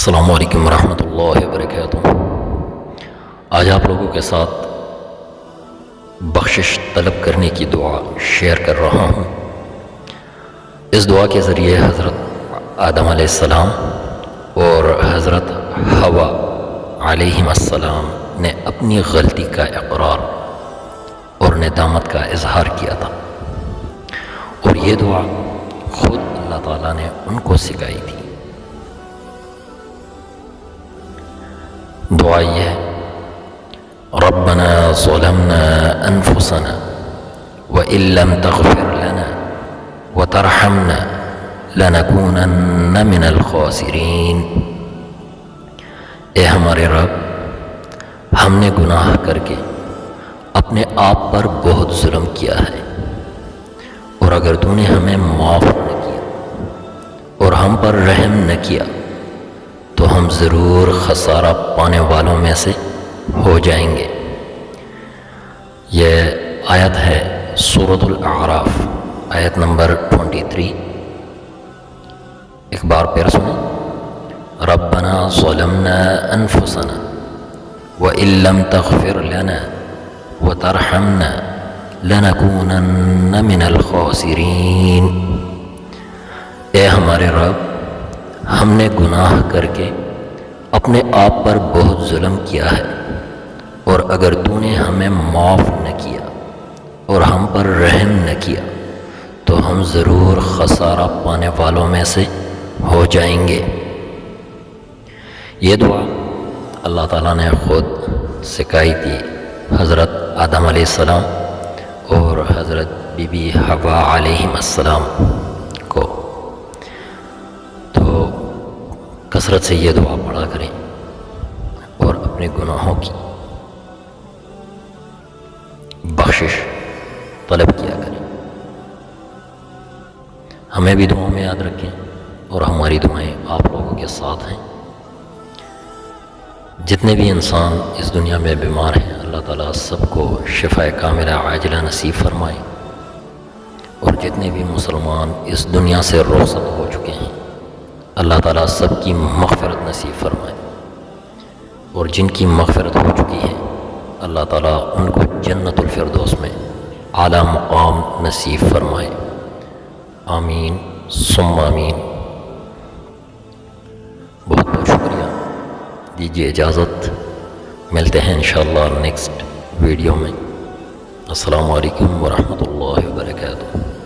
السلام علیکم ورحمۃ اللہ وبرکاتہ۔ آج آپ لوگوں کے ساتھ بخشش طلب کرنے کی دعا شیئر کر رہا ہوں۔ اس دعا کے ذریعے حضرت آدم علیہ السلام اور حضرت حوا علیہم السلام نے اپنی غلطی کا اقرار اور ندامت کا اظہار کیا تھا، اور یہ دعا خود اللہ تعالیٰ نے ان کو سکھائی تھی۔ دعا یہ ہے: ربنا ظلمنا انفسنا وان لم تغفر لنا وترحمنا لنكونن من الخاسرین۔ اے ہمارے رب، ہم نے گناہ کر کے اپنے آپ پر بہت ظلم کیا ہے، اور اگر تو نے ہمیں معاف نہ کیا اور ہم پر رحم نہ کیا تو ہم ضرور خسارہ پانے والوں میں سے ہو جائیں گے۔ یہ آیت ہے سورۃ الاعراف، آیت نمبر 23۔ ایک بار پھر سنیں: ربنا ظلمنا انفسنا وان لم تغفر لنا وترحمنا لنكونن من الخاسرین۔ اے ہمارے رب، ہم نے گناہ کر کے اپنے آپ پر بہت ظلم کیا ہے، اور اگر تو نے ہمیں معاف نہ کیا اور ہم پر رحم نہ کیا تو ہم ضرور خسارہ پانے والوں میں سے ہو جائیں گے۔ یہ دعا اللہ تعالیٰ نے خود سکھائی تھی حضرت آدم علیہ السلام اور حضرت بی بی حوا علیہم السلام کو۔ کثرت سے یہ دعا پڑھا کریں اور اپنے گناہوں کی بخشش طلب کیا کریں۔ ہمیں بھی دعاؤں میں یاد رکھیں، اور ہماری دعائیں آپ لوگوں کے ساتھ ہیں۔ جتنے بھی انسان اس دنیا میں بیمار ہیں، اللہ تعالیٰ سب کو شفاء کاملہ عاجلہ نصیب فرمائے، اور جتنے بھی مسلمان اس دنیا سے رخصت ہو چکے ہیں، اللہ تعالیٰ سب کی مغفرت نصیب فرمائے، اور جن کی مغفرت ہو چکی ہے اللہ تعالیٰ ان کو جنت الفردوس میں اعلیٰ مقام نصیب فرمائے۔ آمین ثم آمین۔ بہت بہت شکریہ، دیجیے اجازت، ملتے ہیں انشاءاللہ نیکسٹ ویڈیو میں۔ السلام علیکم ورحمۃ اللہ وبرکاتہ۔